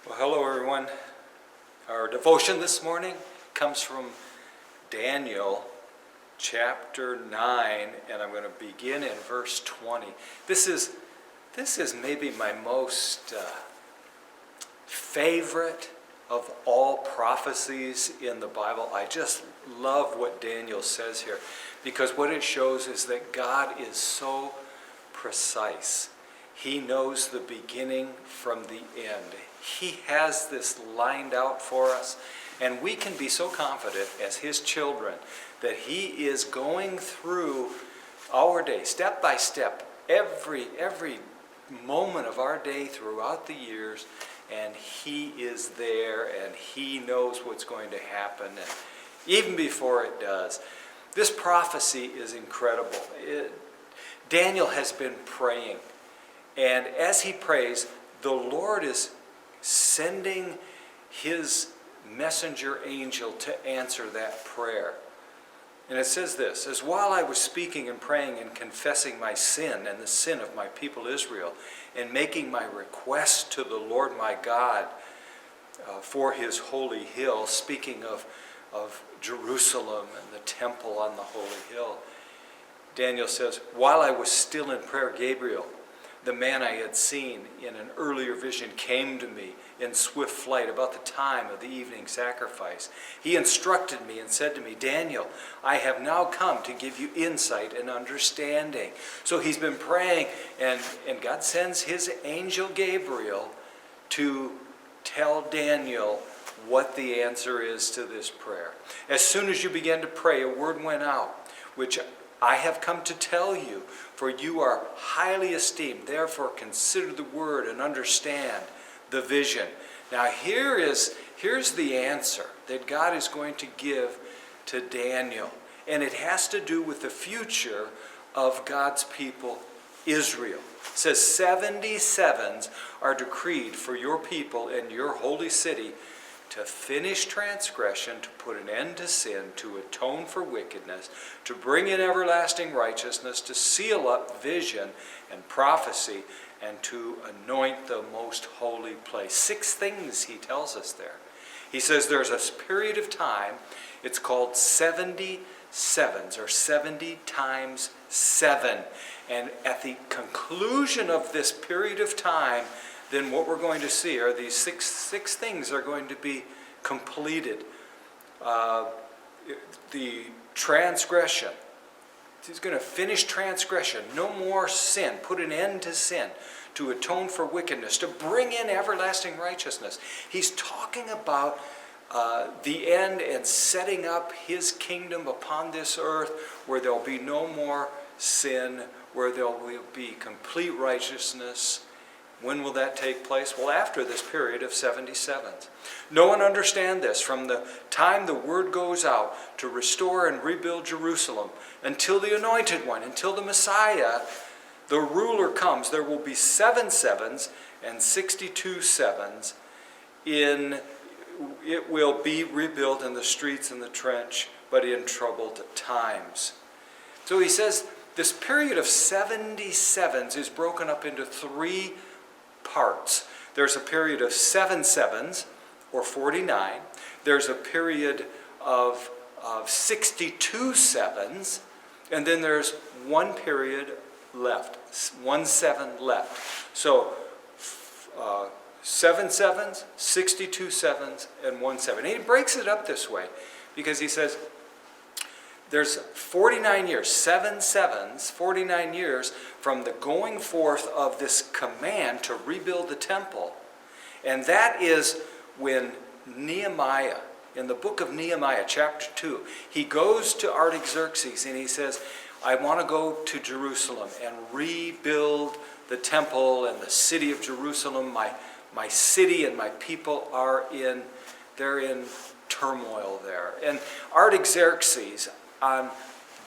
Well, hello everyone. Our devotion this morning comes from Daniel chapter 9, and I'm going to begin in verse 20. This is maybe my most favorite of all prophecies in the Bible. I just love what Daniel says here, because what it shows is that God is so precise. He knows the beginning from the end. He has this lined out for us, and we can be so confident as His children that He is going through our day, step by step, every moment of our day throughout the years, and He is there, and He knows what's going to happen, and even before it does. This prophecy is incredible. Daniel has been praying, and as he prays, the Lord is sending His messenger angel to answer that prayer. And it says this: as while I was speaking and praying and confessing my sin and the sin of my people Israel, and making my request to the Lord my God for His holy hill, speaking of Jerusalem and the temple on the holy hill, Daniel says, while I was still in prayer, Gabriel, the man I had seen in an earlier vision, came to me in swift flight about the time of the evening sacrifice. He instructed me and said to me, Daniel, I have now come to give you insight and understanding. So he's been praying, and God sends His angel Gabriel to tell Daniel what the answer is to this prayer. As soon as you began to pray, a word went out, which I have come to tell you, for you are highly esteemed. Therefore, consider the word and understand the vision. Now, here's the answer that God is going to give to Daniel. And it has to do with the future of God's people, Israel. It says 77s are decreed for your people and your holy city, to finish transgression, to put an end to sin, to atone for wickedness, to bring in everlasting righteousness, to seal up vision and prophecy, and to anoint the most holy place. 6 things he tells us there. He says there's a period of time, it's called 77s, or 70 times 7. And at the conclusion of this period of time, then what we're going to see are these six things are going to be completed. The transgression. He's going to finish transgression. No more sin. Put an end to sin. To atone for wickedness. To bring in everlasting righteousness. He's talking about the end and setting up His kingdom upon this earth, where there'll be no more sin, where there will be complete righteousness. When will that take place? Well, after this period of 77s. No one understand this. From the time the word goes out to restore and rebuild Jerusalem, until the Anointed One, until the Messiah, the ruler comes, there will be 7 7s and 62 7s. It will be rebuilt in the streets and the trench, but in troubled times. So he says this period of 77s is broken up into 3 parts. There's a period of 7 7s, or 49. There's a period of 62 7s, and then there's one period left, 1 7 left. So 7 7s, 62 7s, and 1 7. And he breaks it up this way because he says there's 49 years, 7 7s, 49 years from the going forth of this command to rebuild the temple. And that is when Nehemiah, in the book of Nehemiah, chapter 2, he goes to Artaxerxes and he says, I want to go to Jerusalem and rebuild the temple and the city of Jerusalem. My city and my people they're in turmoil there. And Artaxerxes, on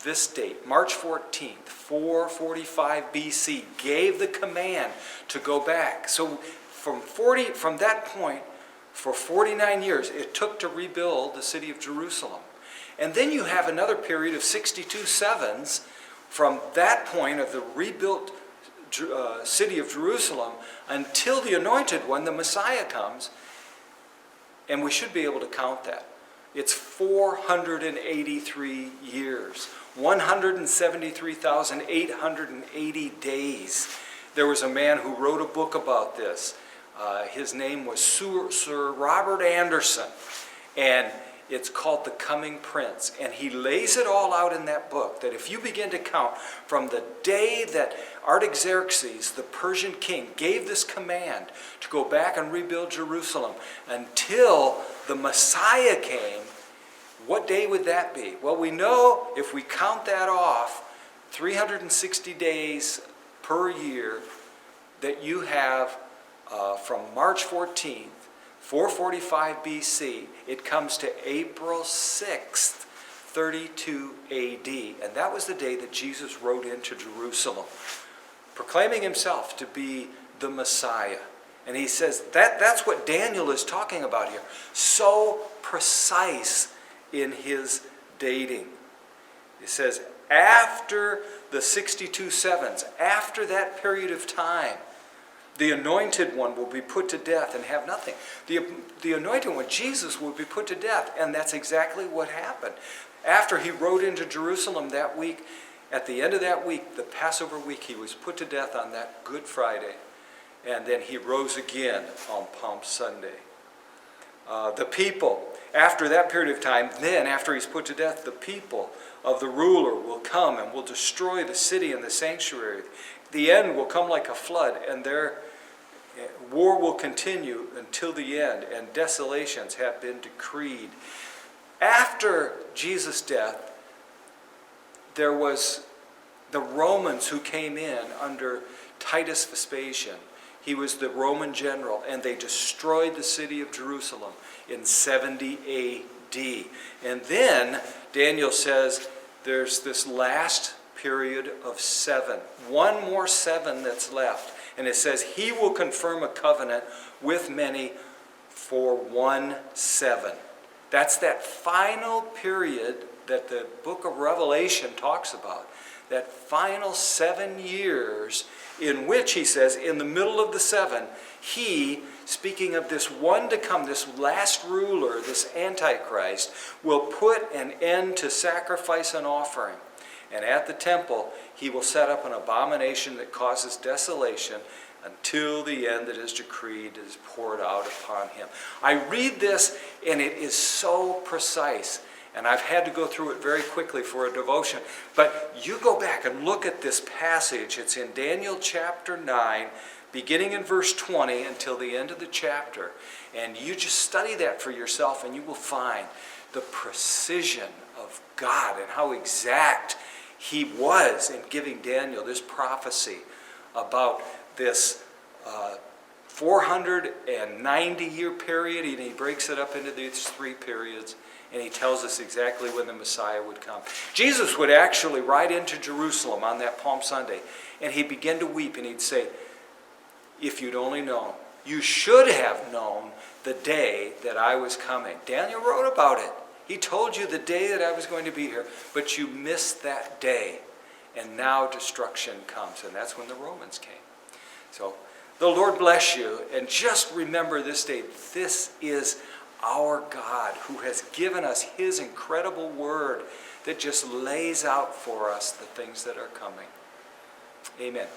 this date, March 14th, 445 BC, gave the command to go back. So from that point, for 49 years, it took to rebuild the city of Jerusalem. And then you have another period of 62 7s from that point of the rebuilt city of Jerusalem until the Anointed One, the Messiah, comes. And we should be able to count that. It's 483 years, 173,880 days. There was a man who wrote a book about this. His name was Sir Robert Anderson, and it's called The Coming Prince. And he lays it all out in that book, that if you begin to count from the day that Artaxerxes, the Persian king, gave this command to go back and rebuild Jerusalem until the Messiah came, what day would that be? Well, we know if we count that off, 360 days per year, that you have from March 14th, 445 BC, it comes to April 6th, 32 AD. And that was the day that Jesus rode into Jerusalem, proclaiming himself to be the Messiah. And he says that's what Daniel is talking about here. So precise in his dating. He says, after the 62 sevens, after that period of time, the anointed one will be put to death and have nothing. The anointed one, Jesus, will be put to death, and that's exactly what happened. After he rode into Jerusalem that week, at the end of that week, the Passover week, he was put to death on that Good Friday, and then he rose again on Palm Sunday. The people, after that period of time, then after he's put to death, the people of the ruler will come and will destroy the city and the sanctuary. The end will come like a flood, and their war will continue until the end, and desolations have been decreed. After Jesus' death, there was the Romans who came in under Titus Vespasian. He was the Roman general, and they destroyed the city of Jerusalem in 70 AD. And then Daniel says there's this last period of 7. One more 7 that's left. And it says he will confirm a covenant with many for 1 7. That's that final period that the book of Revelation talks about. That final 7 years in which, he says, in the middle of the 7, he, speaking of this one to come, this last ruler, this Antichrist, will put an end to sacrifice and offering. And at the temple, he will set up an abomination that causes desolation until the end that is decreed is poured out upon him. I read this, and it is so precise. And I've had to go through it very quickly for a devotion. But you go back and look at this passage. It's in Daniel chapter 9, beginning in verse 20 until the end of the chapter. And you just study that for yourself, and you will find the precision of God and how exact he was in giving Daniel this prophecy about this 490-year period. And he breaks it up into these 3 periods. And he tells us exactly when the Messiah would come. Jesus would actually ride into Jerusalem on that Palm Sunday, and he'd begin to weep, and he'd say, if you'd only known, you should have known the day that I was coming. Daniel wrote about it. He told you the day that I was going to be here, but you missed that day, and now destruction comes, and that's when the Romans came. So the Lord bless you, and just remember this day, this is our God, who has given us his incredible word that just lays out for us the things that are coming. Amen.